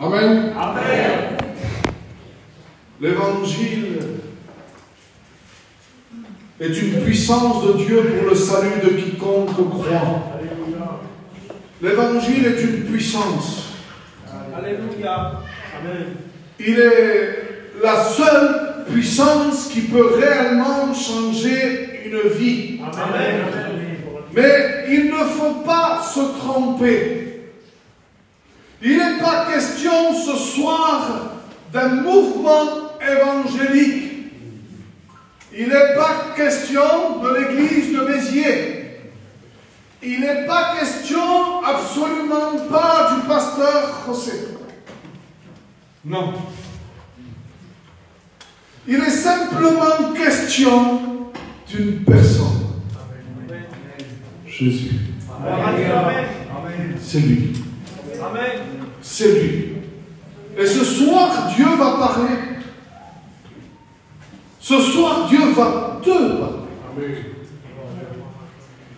Amen. Amen. L'évangile est une puissance de Dieu pour le salut de quiconque croit. L'évangile est une puissance. Alléluia. Amen. Il est la seule puissance qui peut réellement changer une vie. Amen. Mais il ne faut pas se tromper. Il n'est pas question ce soir d'un mouvement évangélique. Il n'est pas question de l'église de Béziers. Il n'est pas question absolument pas du pasteur José. Non. Il est simplement question d'une personne. Jésus. C'est lui. Amen. C'est lui. Et ce soir, Dieu va parler. Ce soir, Dieu va te parler.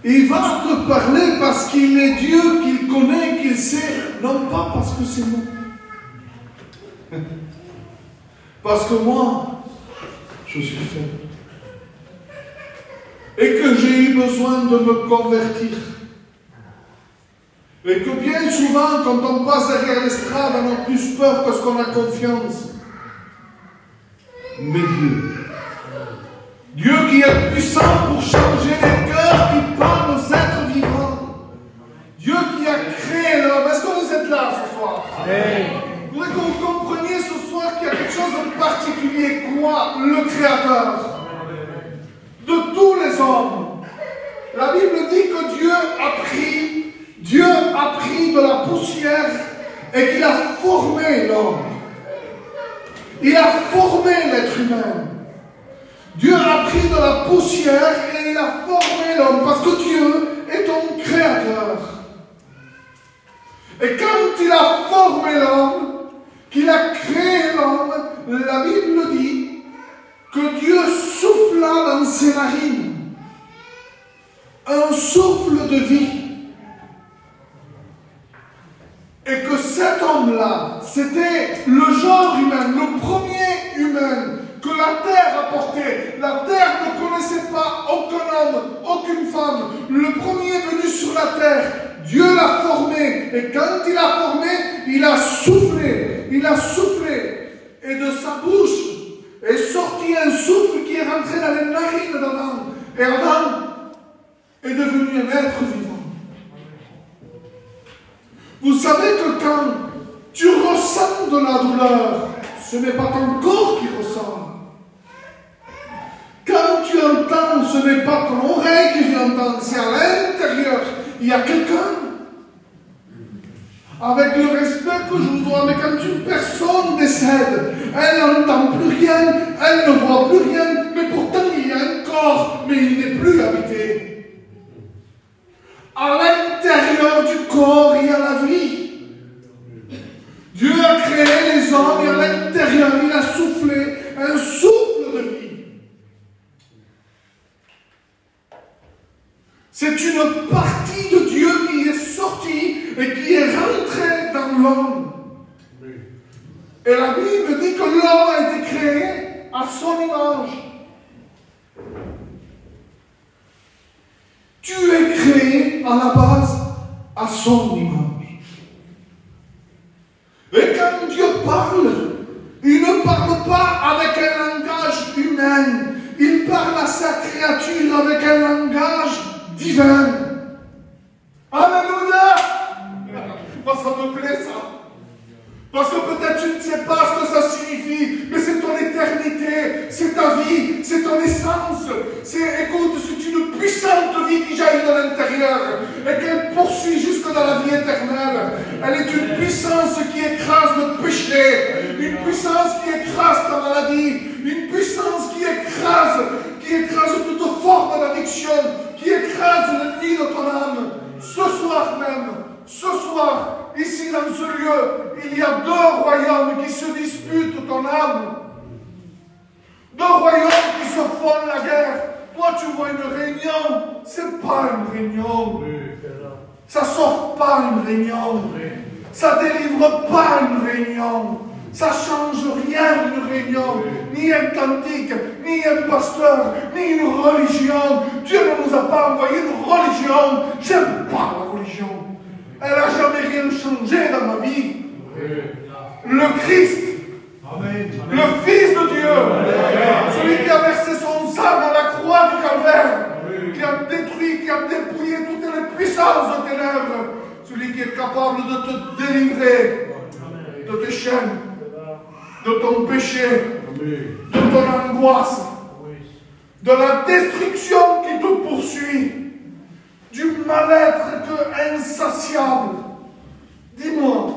Il va te parler parce qu'il est Dieu, qu'il connaît, qu'il sait, non pas parce que c'est moi. Parce que moi, je suis faible. Et que j'ai eu besoin de me convertir. Et que bien souvent, quand on passe derrière l'estrade, on a plus peur que ce qu'on a confiance. Mais Dieu qui est puissant pour changer les cœurs qui parlent aux êtres vivants. Dieu qui a créé l'homme. Est-ce que vous êtes là ce soir? Amen. Je voudrais que vous compreniez ce soir qu'il y a quelque chose de particulier. Quoi? Le Créateur de tous les hommes. La Bible dit que Dieu a pris de la poussière et qu'il a formé l'homme. Il a formé l'être humain. Dieu a pris de la poussière et il a formé l'homme parce que Dieu est ton créateur. Et quand il a formé l'homme, qu'il a créé l'homme, la Bible dit que Dieu souffla dans ses narines un souffle de vie. Et que cet homme-là, c'était le genre humain, le premier humain que la terre a porté. La terre ne connaissait pas aucun homme, aucune femme. Le premier venu sur la terre, Dieu l'a formé. Et quand il a formé, il a soufflé. Il a soufflé. Et de sa bouche est sorti un souffle qui est rentré dans les narines d'Adam. Et Adam est devenu un être vivant. Vous savez que quand tu ressens de la douleur, ce n'est pas ton corps qui ressent. Quand tu entends, ce n'est pas ton oreille qui entend, c'est à l'intérieur. Il y a quelqu'un. Avec le respect que je vous dois, mais quand une personne décède, elle n'entend plus rien, elle ne voit plus rien, mais pourtant il y a un corps, mais il n'est plus habité. À l'intérieur du corps, il y a la vie. Dieu a créé les hommes et à l'intérieur, il a soufflé un souffle de vie. C'est une partie de Dieu qui est sortie et qui est rentrée dans l'homme. Et la Bible dit que l'homme a été créé à son image. Tu es créé à la base à son image. Et quand Dieu parle, il ne parle pas avec un langage humain. Il parle à sa créature avec un langage divin. Alléluia! Moi, ça me plaît, ça. Parce que peut-être tu ne sais pas ce que ça signifie, mais c'est ton éternité, c'est ta vie, c'est ton essence. Écoute, c'est une puissante vie qui jaillit de l'intérieur et qu'elle poursuit jusque dans la vie éternelle. Elle est une puissance qui écrase le péché, une puissance qui écrase ta maladie, une puissance qui écrase toute forme d'addiction, qui écrase le nid de ton âme. Ce soir même, ce soir, ici dans ce lieu, il y a deux royaumes qui se disputent ton âme. Deux royaumes qui se font la guerre. Toi, tu vois une réunion, c'est pas une réunion. Ça sauve pas une réunion. Ça délivre pas une réunion. réunion. Ça ne change rien une réunion, ni un cantique, ni un pasteur, ni une religion. Dieu ne nous a pas envoyé une religion. J'aime pas la religion. Elle n'a jamais rien changé dans ma vie. Le Christ, le Fils de Dieu, celui qui a versé son sang à la croix du Calvaire, qui a détruit, qui a dépouillé toutes les puissances de ténèbres, celui qui est capable de te délivrer de tes chaînes, de ton péché, de ton angoisse, de la destruction qui te poursuit, du mal-être insatiable. Dis-moi,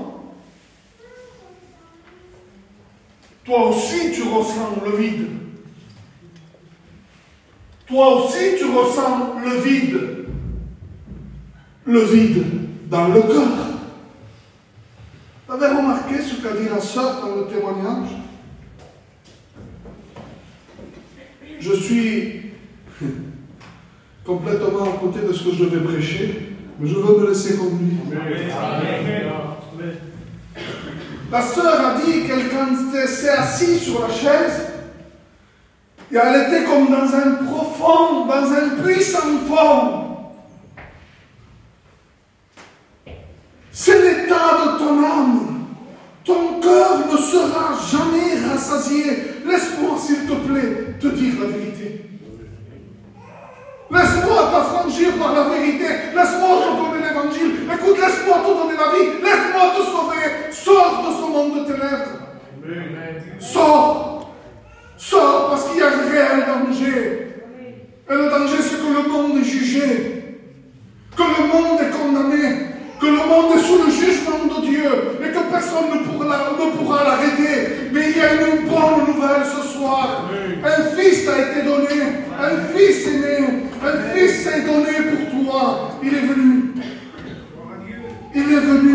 toi aussi tu ressens le vide. Toi aussi tu ressens le vide. Le vide dans le cœur. Vous avez remarqué ce qu'a dit la sœur dans le témoignage? Je suis complètement à côté de ce que je devais prêcher, mais je veux me laisser conduire. La sœur a dit qu'elle, quand elle s'est assise sur la chaise, et elle était comme dans un profond, dans un puissant fond. C'est l'état de ton âme. Ton cœur ne sera jamais rassasié. Laisse-moi, s'il te plaît, te dire la vérité. Laisse-moi t'affranchir par la vérité. Laisse-moi te donner l'évangile. Écoute, laisse-moi te donner la vie. Laisse-moi te sauver. Sors de ce monde de ténèbres. Sors. Sors parce qu'il y a un réel danger. Et le danger, c'est que le monde est jugé. Que le monde est condamné. Que le monde est sous le jugement de Dieu et que personne ne pourra l'arrêter. Mais il y a une bonne nouvelle ce soir. Un fils t'a été donné. Un fils est né. Un fils est donné pour toi. Il est venu. Il est venu.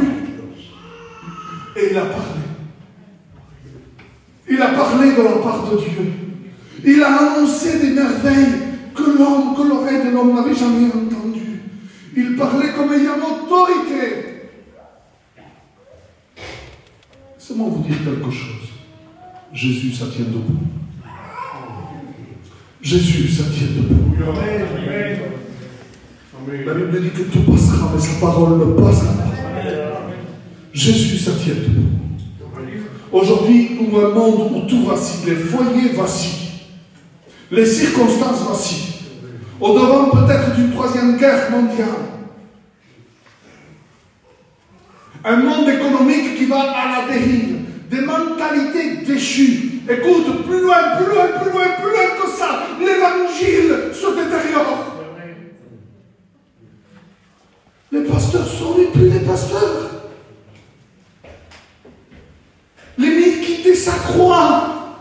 Et il a parlé. Il a parlé de la part de Dieu. Il a annoncé des merveilles que l'oreille de l'homme n'avait jamais entendues. Il parlait comme ayant autorité. Laissez-moi vous dire quelque chose. Jésus, ça tient debout. Jésus, ça tient debout. La Bible dit que tout passera, mais sa parole ne passera pas. Jésus, ça tient debout. Aujourd'hui, où un monde où tout vacille, les foyers vacillent, les circonstances vacillent, au-devant peut-être d'une troisième guerre mondiale. Un monde économique qui va à la dérive. Des mentalités déchues. Écoute, plus loin que ça, l'évangile se détériore. Les pasteurs sont plus des pasteurs. L'iniquité s'accroît.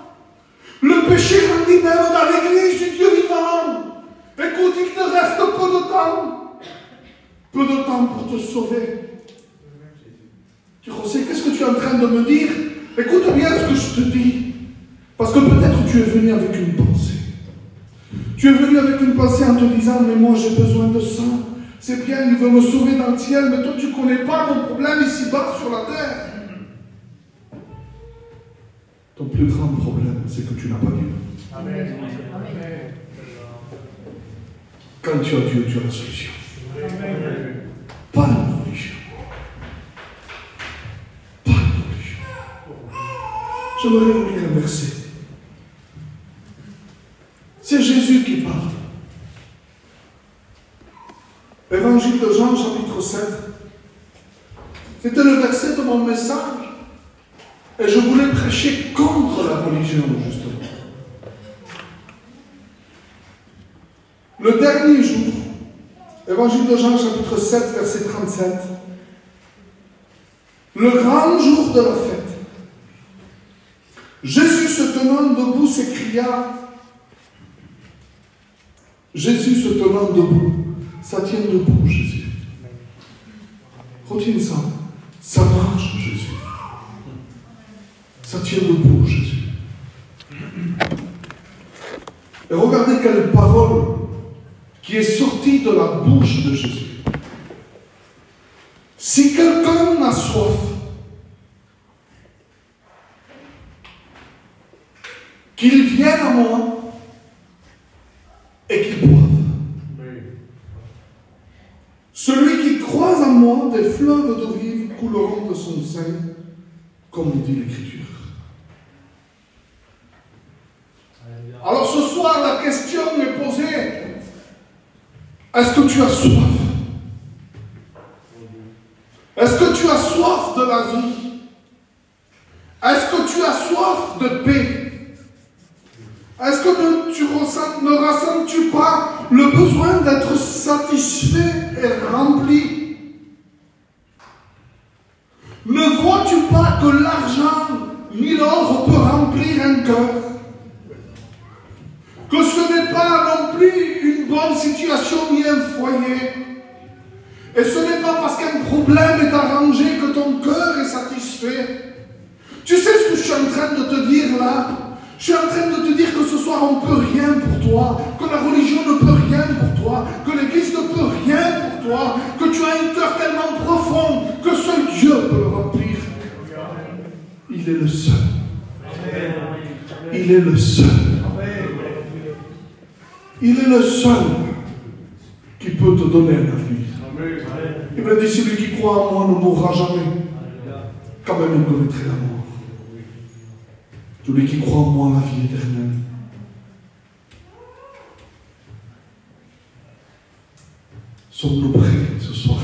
Le péché grandit même dans l'église du Dieu vivant. Écoute, il te reste peu de temps. Peu de temps pour te sauver. Tu sais, qu'est-ce que tu es en train de me dire? Écoute bien ce que je te dis. Parce que peut-être tu es venu avec une pensée. Tu es venu avec une pensée en te disant, mais moi j'ai besoin de ça. C'est bien, il veut me sauver dans le ciel, mais toi tu ne connais pas mon problème ici-bas sur la terre. Ton plus grand problème, c'est que tu n'as pas Dieu. Amen. Quand tu as Dieu, tu as la solution. Amen. Pas la religion. Pas la religion. J'aimerais vous lire un verset. C'est Jésus qui parle. Évangile de Jean, chapitre 7. C'était le verset de mon message. Et je voulais prêcher contre la religion, justement. Le dernier jour, Évangile de Jean, chapitre 7, verset 37. Le grand jour de la fête. Jésus se tenant debout s'écria. Jésus se tenant debout. Ça tient debout, Jésus. Retiens ça. Ça marche, Jésus. Ça tient debout, Jésus. Et regardez quelle parole qui est sortie de la bouche de Jésus. Si quelqu'un a soif, qu'ils viennent à moi et qu'ils boivent. Celui qui croise en moi, des fleuves d'eau vive couleront de son sein, comme dit l'Écriture. Alors ce soir, la question est posée. Est-ce que tu as soif? Est-ce que tu as soif de la vie? Est-ce que tu as soif de paix? Est-ce que ne ressens-tu pas le besoin d'être satisfait et rempli? Ne vois-tu pas que l'argent ni l'or peut remplir un cœur? Que ce n'est pas non plus une bonne situation ni un foyer. Et ce n'est pas parce qu'un problème est arrangé que ton cœur est satisfait. Tu sais ce que je suis en train de te dire là? Je suis en train de te dire que ce soir on ne peut rien pour toi, que la religion ne peut rien pour toi, que l'Église ne peut rien pour toi, que tu as un cœur tellement profond que seul Dieu peut le remplir. Il est le seul. Il est le seul. Il est le seul qui peut te donner un avenir. Il me dit, celui qui croit en moi ne mourra jamais. Quand même, il connaîtrait la mort. Celui qui croit en moi, la vie éternelle. Sommes-nous prêts ce soir?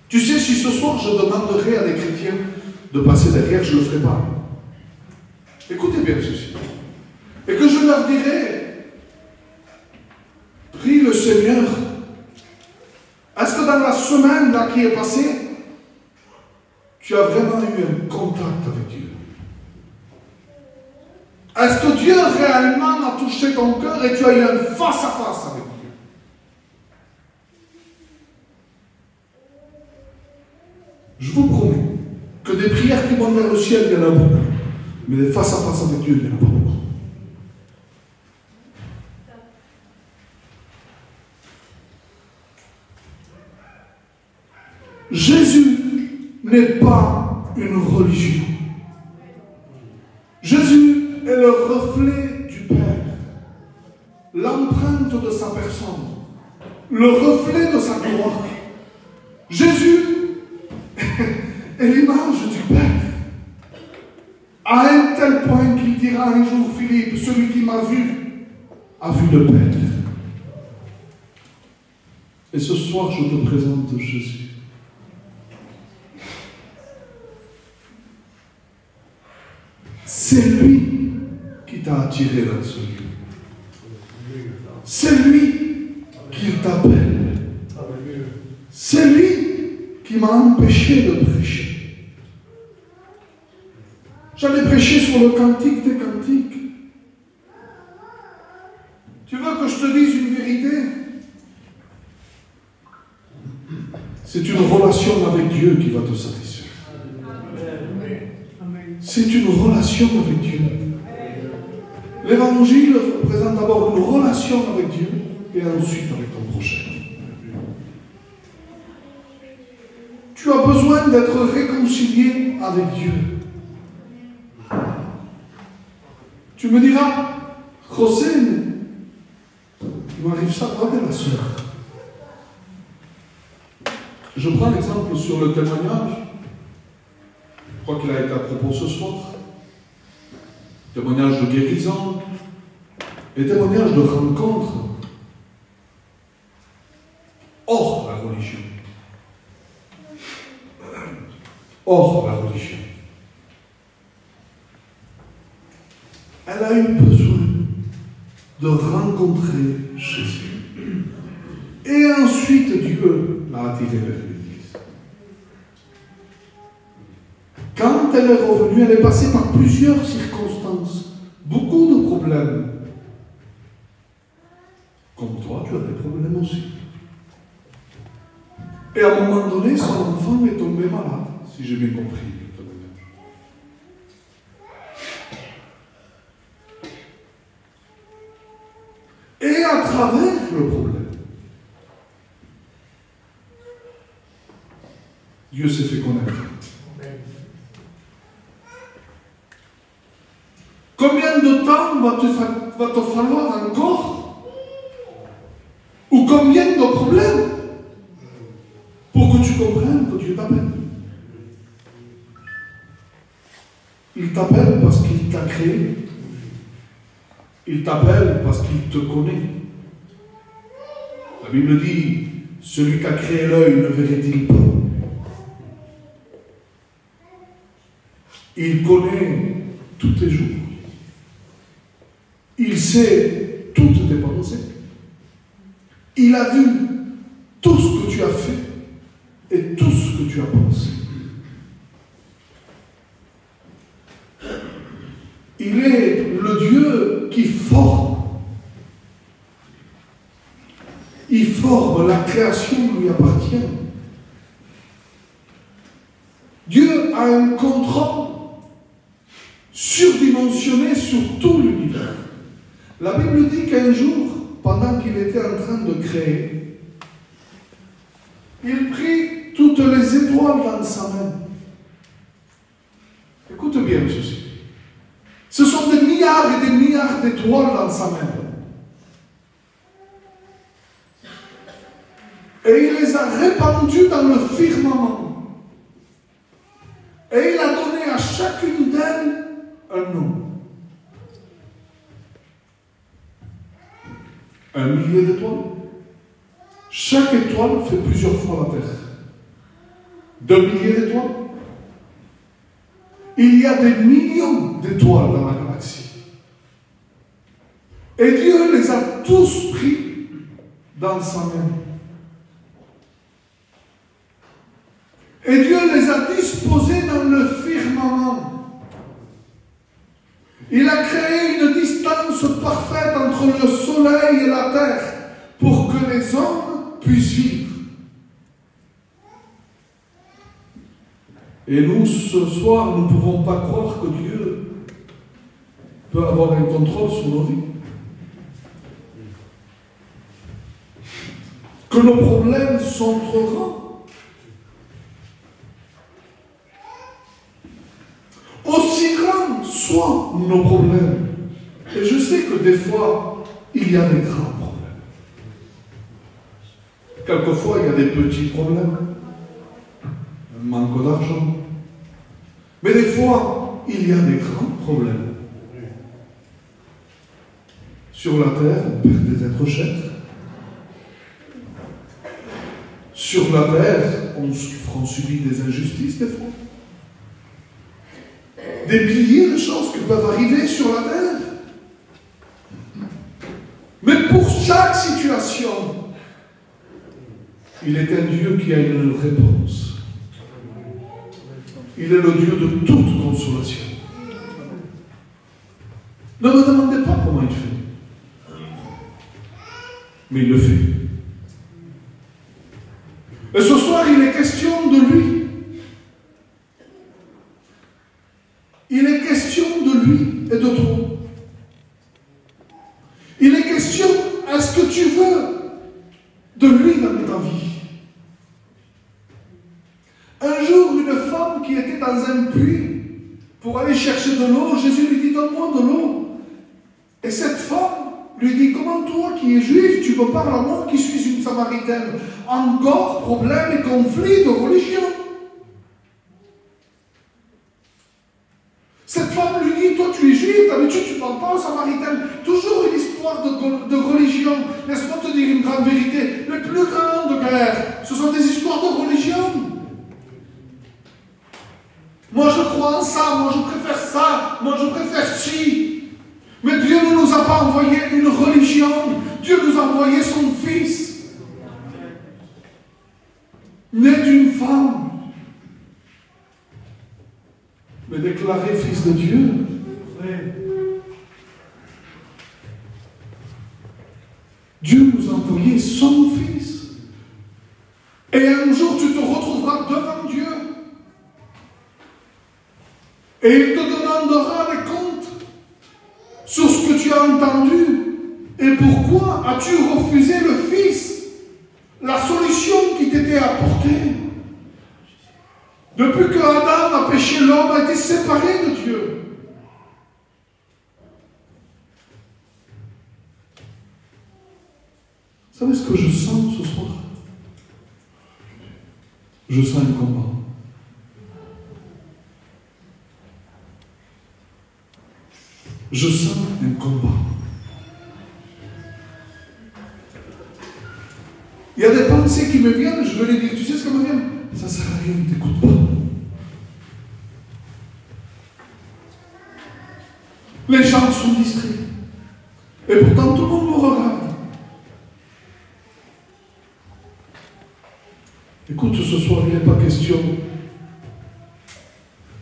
Tu sais, si ce soir je demanderais à des chrétiens de passer derrière, je ne le ferai pas. Écoutez bien ceci. Et que je leur dirais, prie le Seigneur. Est-ce que dans la semaine là qui est passée, tu as vraiment eu un contact avec Dieu? Est-ce que Dieu réellement a touché ton cœur et tu as eu un face-à-face avec Dieu? Je vous promets que des prières qui vont vers le ciel, il y en a beaucoup. Mais des face-à-face avec Dieu, il n'y en a pas beaucoup. Jésus n'est pas une religion. Jésus est le reflet du Père, l'empreinte de sa personne, le reflet de sa gloire. Jésus est l'image du Père, à un tel point qu'il dira un jour, Philippe, celui qui m'a vu, a vu le Père. Et ce soir, je te présente Jésus. C'est lui qui t'a attiré dans ce lieu. C'est lui qui t'appelle. C'est lui qui m'a empêché de prêcher. J'allais prêcher sur le cantique des cantiques. Tu veux que je te dise une vérité? C'est une relation avec Dieu qui va te satisfaire. C'est une relation avec Dieu. L'évangile représente d'abord une relation avec Dieu et ensuite avec ton prochain. Tu as besoin d'être réconcilié avec Dieu. Tu me diras, José, il m'arrive ça pas de la sœur. Je prends l'exemple sur le témoignage. Je crois qu'il a été à propos ce soir. Témoignage de guérison et témoignage de rencontre hors la religion. Hors la religion. Elle a eu besoin de rencontrer Jésus. Et ensuite, Dieu l'a attirée vers l'Église. Quand elle est revenue, elle est passée par plusieurs circonstances, beaucoup de problèmes. Comme toi, tu as des problèmes aussi. Et à un moment donné, son enfant est tombé malade, si j'ai bien compris. Et à travers le problème, Dieu s'est fait connaître. de temps va te falloir encore? Ou combien de problèmes pour que tu comprennes que Dieu t'appelle? Il t'appelle parce qu'il t'a créé. Il t'appelle parce qu'il te connaît. La Bible dit, celui qui a créé l'œil ne verrait-il pas? Il connaît tous tes jours. Il sait toutes tes pensées. Il a vu tout ce que tu as fait et tout ce que tu as pensé. Il est le Dieu qui forme. Il forme, la création lui appartient. Dieu a un contrôle surdimensionné sur tout l'univers. La Bible dit qu'un jour, pendant qu'il était en train de créer, il prit toutes les étoiles dans sa main. Écoute bien ceci. Ce sont des milliards et des milliards d'étoiles dans sa main. Et il les a répandues dans le firmament. Et il a donné à chacune d'elles un nom. 1 millier d'étoiles. Chaque étoile fait plusieurs fois la Terre. 2 milliers d'étoiles. Il y a des millions d'étoiles dans la galaxie. Et Dieu les a tous pris dans sa main. Et Dieu les a disposés dans le firmament. Il a créé une distance parfaite entre le soleil et la terre pour que les hommes puissent vivre. Et nous, ce soir, nous ne pouvons pas croire que Dieu peut avoir un contrôle sur nos vies. Que nos problèmes sont trop grands. Aussi grands soient nos problèmes. Et je sais que des fois, il y a des grands problèmes. Quelquefois, il y a des petits problèmes. Un manque d'argent. Mais des fois, il y a des grands problèmes. Sur la terre, on perd des êtres chers. Sur la terre, on subit des injustices des fois. Des milliers de choses qui peuvent arriver sur la terre. Mais pour chaque situation, il est un Dieu qui a une réponse. Il est le Dieu de toute consolation. Ne me demandez pas comment il fait. Mais il le fait. Et ce soir, il est question de lui. Il est question de lui et de toi. Il est question, est-ce que tu veux de lui dans ta vie? Un jour, une femme qui était dans un puits pour aller chercher de l'eau, Jésus lui dit, donne-moi de l'eau. Et cette femme lui dit, comment toi qui es juif, tu me parles à moi qui suis une samaritaine? Encore problème et conflit de religion. Cette femme lui dit, toi tu es juif, d'habitude tu ne parles pas aux samaritaines. Toujours une histoire de religion. Laisse-moi te dire une grande vérité. Les plus grandes guerres, ce sont des histoires de religion. Moi je crois en ça, moi je préfère ça, moi je préfère ci. Mais Dieu ne nous a pas envoyé une religion, Dieu nous a envoyé son Fils. Né d'une femme, mais déclaré Fils de Dieu. Dieu nous a envoyé son Fils. Et un jour tu te retrouveras devant Dieu. Et il te demandera des comptes sur ce que tu as entendu. Et pourquoi as-tu refusé le Fils? La solution qui t'était apportée. Depuis que Adam a péché, l'homme a été séparé de Dieu. savez ce que je sens ce soir? Je sens un combat. Je sens un combat. Il y a des pensées qui me viennent, je veux les dire, tu sais ce qu'elles me viennent? Ça ne sert à rien, ne t'écoute pas. Les gens sont distraits. Et pourtant, tout le monde me regarde. Écoute, ce soir, il n'est pas question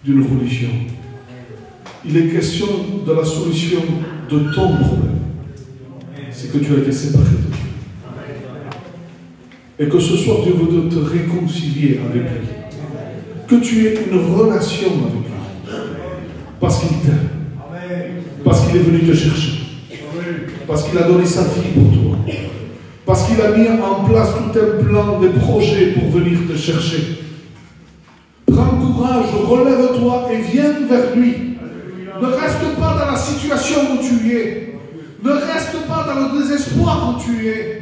d'une religion. Il est question de la solution de ton problème. C'est que tu as été séparé de Dieu. Et que ce soir, Dieu veut te réconcilier avec lui. Que tu aies une relation avec lui. Parce qu'il t'aime. Parce qu'il est venu te chercher. Parce qu'il a donné sa vie pour toi. Parce qu'il a mis en place tout un plan, des projets pour venir te chercher. Prends courage, relève-toi et viens vers lui. Ne reste pas dans la situation où tu es. Ne reste pas dans le désespoir où tu es.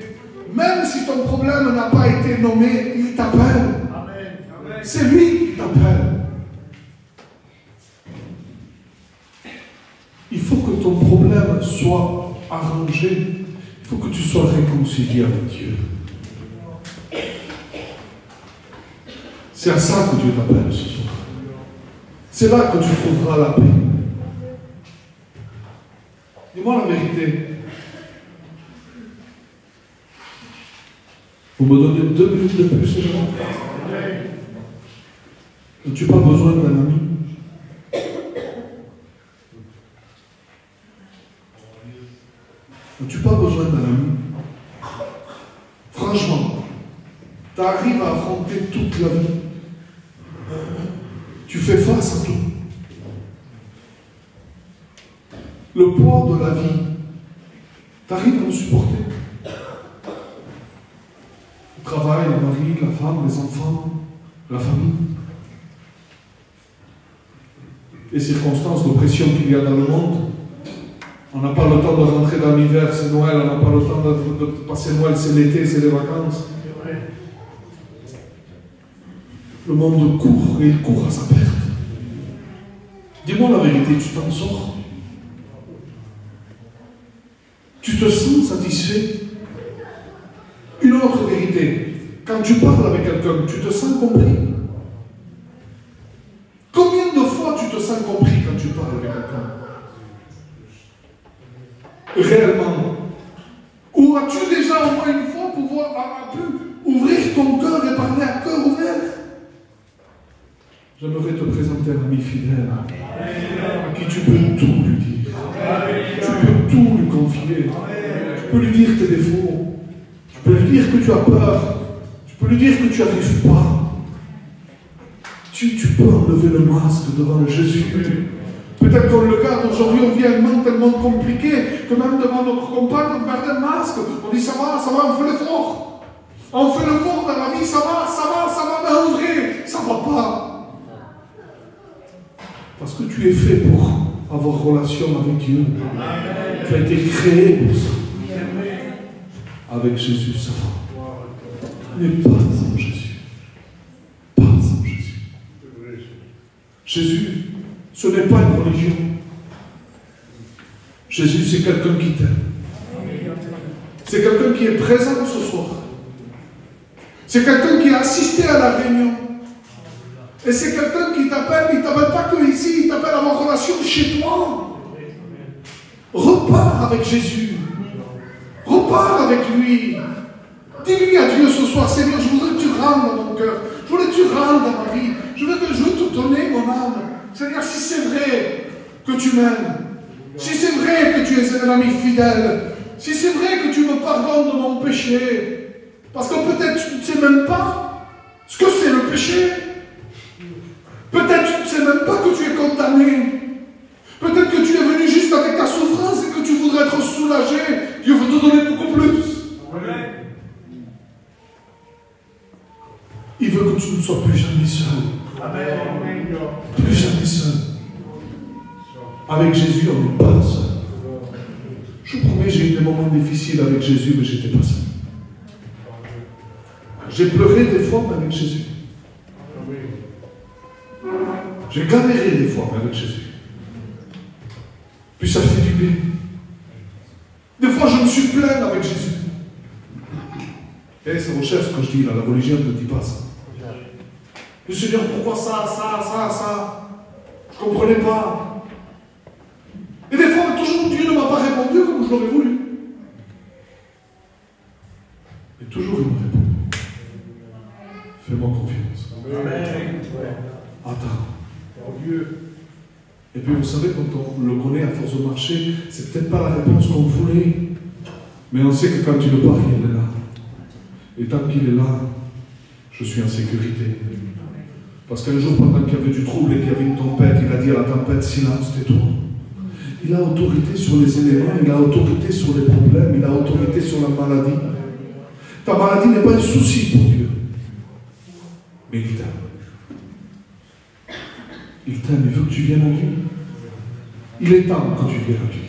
Même si ton problème n'a pas été nommé, il t'appelle. C'est lui qui t'appelle. Il faut que ton problème soit arrangé. Il faut que tu sois réconcilié avec Dieu. C'est à ça que Dieu t'appelle ce soir. C'est là que tu trouveras la paix. Dis-moi la vérité. Vous me donnez 2 minutes de plus, c'est bon? N'as-tu pas besoin d'un ami? N'as-tu pas besoin d'un ami? Franchement, tu arrives à affronter toute la vie. Tu fais face à tout. Le poids de la vie, tu arrives à le supporter. Le travail, le mari, la femme, les enfants, la famille. Les circonstances d'oppression qu'il y a dans le monde. On n'a pas le temps de rentrer dans l'hiver, c'est Noël, on n'a pas le temps de passer Noël, c'est l'été, c'est les vacances. Le monde court et il court à sa perte. Dis-moi la vérité, tu t'en sors? Tu te sens satisfait? Une autre vérité, quand tu parles avec quelqu'un, tu te sens compris? Combien de fois tu te sens compris quand tu parles avec quelqu'un? Réellement? Ou as-tu déjà au moins une fois pu ouvrir ton cœur et parler à cœur ouvert? J'aimerais te présenter un ami fidèle à qui tu peux tout lui dire. Tu peux tout lui confier. Tu peux lui dire tes défauts. Tu peux lui dire que tu as peur. Tu peux lui dire que tu n'y arrives pas. Tu peux enlever le masque devant Jésus. Peut-être qu'on le garde aujourd'hui, on vit un monde tellement compliqué que même devant notre compagne, on garde un masque. On dit ça va, on fait l'effort. On fait l'effort dans la vie, ça va, mais en vrai, ça ne va pas. Parce que tu es fait pour avoir relation avec Dieu. Tu as été créé pour ça. Avec Jésus, ça va. Mais pas sans Jésus. Pas sans Jésus. Jésus, ce n'est pas une religion. Jésus, c'est quelqu'un qui t'aime. C'est quelqu'un qui est présent ce soir. C'est quelqu'un qui a assisté à la réunion. Et c'est quelqu'un qui t'appelle, il ne t'appelle pas que ici, il t'appelle à avoir relation chez toi. Repars avec Jésus. Repars avec lui. Dis-lui à Dieu ce soir, Seigneur, je voudrais que tu rentres dans mon cœur. Je voudrais que tu rentres dans ma vie. Je veux te donner mon âme. Seigneur, si c'est vrai que tu m'aimes, si c'est vrai que tu es un ami fidèle, si c'est vrai que tu me pardonnes de mon péché, parce que peut-être tu ne sais même pas ce que c'est le péché. Peut-être tu ne sais même pas que tu es condamné. Peut-être que tu es venu juste avec ta souffrance et que tu voudrais être soulagé. Dieu veut te donner beaucoup plus. Amen. Il veut que tu ne sois plus jamais seul. Amen. Plus jamais seul. Avec Jésus, on n'est pas seul. Je vous promets, j'ai eu des moments difficiles avec Jésus, mais je n'étais pas seul. J'ai pleuré des fois, mais avec Jésus. J'ai galéré des fois, mais avec Jésus. Puis ça fait du bien. Des fois, je me suis plaint avec Jésus. Et c'est recherche ce que je dis là, la religion ne dit pas ça. Le Seigneur, pourquoi ça? Je ne comprenais pas. Et des fois, toujours Dieu ne m'a pas répondu comme je l'aurais voulu. Et toujours il m'a répondu. Fais-moi confiance. Amen. Attends. Et puis vous savez, quand on le connaît à force de marcher, c'est peut-être pas la réponse qu'on voulait. Mais on sait que quand tu le parles, il est là. Et tant qu'il est là, je suis en sécurité. Parce qu'un jour, pendant qu'il y avait du trouble et qu'il y avait une tempête, il a dit à la tempête, silence, tais-toi. Il a autorité sur les éléments, il a autorité sur les problèmes, il a autorité sur la maladie. Ta maladie n'est pas un souci pour Dieu. Mais il t'aime. Il t'aime, il veut que tu viennes à lui. Il est temps que tu viennes à lui.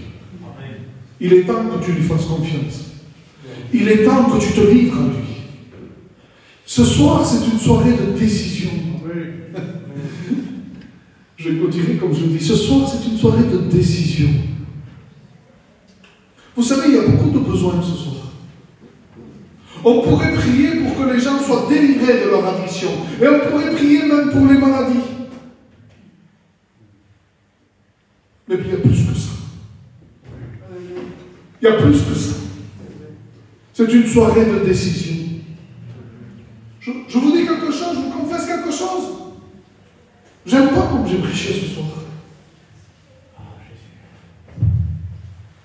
Il est temps que tu lui fasses confiance. Il est temps que tu te livres à lui. Ce soir, c'est une soirée de décision. Je vais continuer comme je dis. Ce soir, c'est une soirée de décision. Vous savez, il y a beaucoup de besoins ce soir. On pourrait prier pour que les gens soient délivrés de leur addiction. Et on pourrait prier même pour les maladies. Mais il y a plus que ça. Il y a plus que ça. C'est une soirée de décision. Je vous dis quelque chose, je vous confesse quelque chose. J'aime pas comme j'ai prêché ce soir.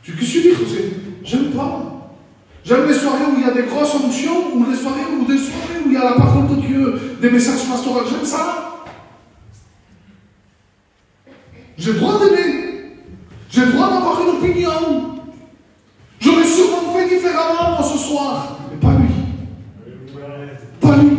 Qu'est-ce que je dis, j'aime pas. J'aime les soirées où il y a des grosses onctions, ou des soirées où il y a la parole de Dieu, des messages pastoraux. J'aime ça. J'ai le droit d'aimer. J'ai le droit d'avoir une opinion. J'aurais sûrement fait différemment moi ce soir. Mais pas lui. Pas lui.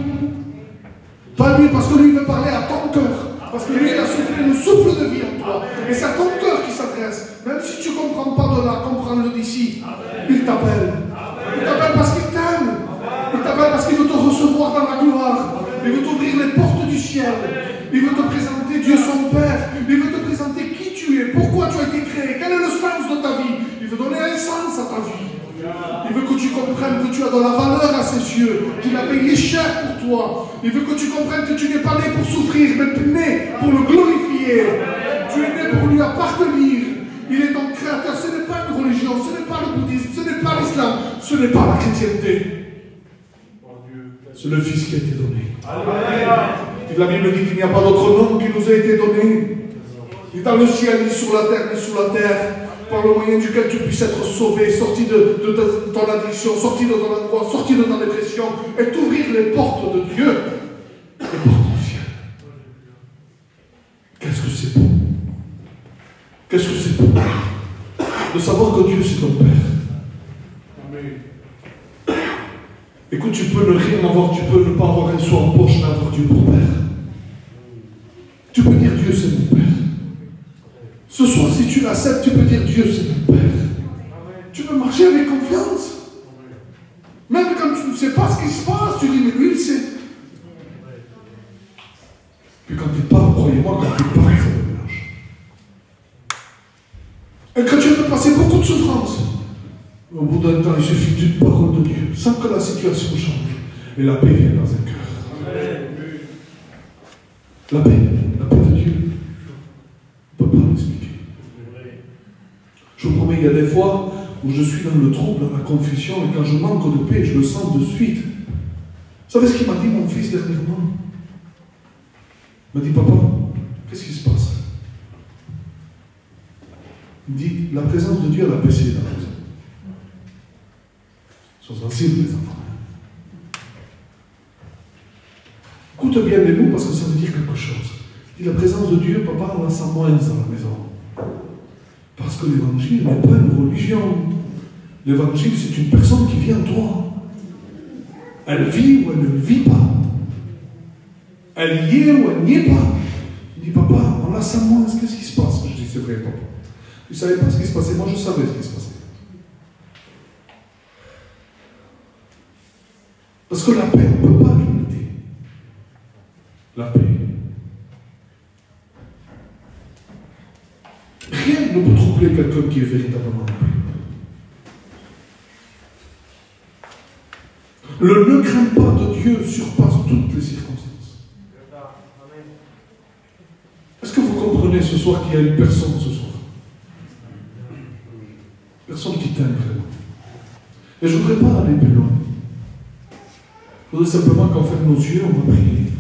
Pas lui, parce que lui veut parler à ton cœur. Parce que lui, il a soufflé le souffle de vie en toi. Et c'est à ton cœur qui s'adresse. Même si tu ne comprends pas de là, comprends-le d'ici. Il t'appelle. Il t'appelle parce qu'il t'aime. Il t'appelle parce qu'il veut te recevoir dans la gloire. Il veut t'ouvrir les portes du ciel. Il veut te présenter Dieu son Père. Il veut te présenter qui tu es, pourquoi tu as été créé, quel est le sens de ta vie. Il veut donner un sens à ta vie. Il veut que tu comprennes que tu as de la valeur à ses yeux, qu'il a payé cher pour toi. Il veut que tu comprennes que tu n'es pas né pour souffrir, mais né pour le glorifier. Tu es né pour lui appartenir. Il est ton créateur. Ce n'est pas une religion, ce n'est pas le bouddhisme, ce n'est pas l'islam, ce n'est pas la chrétienté. C'est le Fils qui a été donné. Et la Bible dit qu'il n'y a pas d'autre nom qui nous a été donné. Ni dans le ciel, ni sur la terre, ni sous la terre, par le moyen duquel tu puisses être sauvé, sorti de ton addiction, sorti de ton angoisse, sorti de ta dépression, et t'ouvrir les portes de Dieu, les portes du ciel. Qu'est-ce que c'est beau? Qu'est-ce que c'est beau de savoir que Dieu c'est ton Père. Écoute, tu peux ne rien avoir, tu peux ne pas avoir un sou en poche, mais avoir Dieu pour Père. Tu peux dire Dieu c'est mon Père. Ce soir, si tu l'acceptes, tu peux dire Dieu c'est mon Père. Tu peux marcher avec confiance. Même quand tu ne sais pas ce qui se passe, tu dis mais lui il sait. Puis quand il parle, croyez-moi, quand il parle, ça me mélange. Un chrétien peut passer beaucoup de souffrances. Au bout d'un temps, il suffit d'une parole de Dieu, sans que la situation change. Et la paix vient dans un cœur. La paix de Dieu, on ne peut pas l'expliquer. Je vous promets, il y a des fois où je suis dans le trouble, dans la confusion, et quand je manque de paix, je le sens de suite. Vous savez ce qu'il m'a dit, mon fils, dernièrement? Il m'a dit, papa, qu'est-ce qui se passe? Il me dit, la présence de Dieu, elle a baissé dans la maison. Ils sont sensibles, les enfants. Écoute bien les mots parce que ça veut dire quelque chose. Il dit, la présence de Dieu, papa, on la sent moins dans la maison. Parce que l'évangile n'est pas une religion. L'évangile, c'est une personne qui vit en toi. Elle vit ou elle ne vit pas. Elle y est ou elle n'y est pas. Il dit, papa, on la sent moins, qu'est-ce qui se passe? Je dis, c'est vrai, papa. Tu ne savais pas ce qui se passait, moi je savais ce qui se passait. Parce que la paix, on ne peut pas l'imiter. La paix. Rien ne peut troubler quelqu'un qui est véritablement en paix. Le ne crains pas de Dieu surpasse toutes les circonstances. Est-ce que vous comprenez ce soir qu'il y a une personne ce soir? Personne qui t'aime vraiment. Et je ne voudrais pas aller plus loin. Je voudrais simplement qu'en fait nos yeux, on va prier.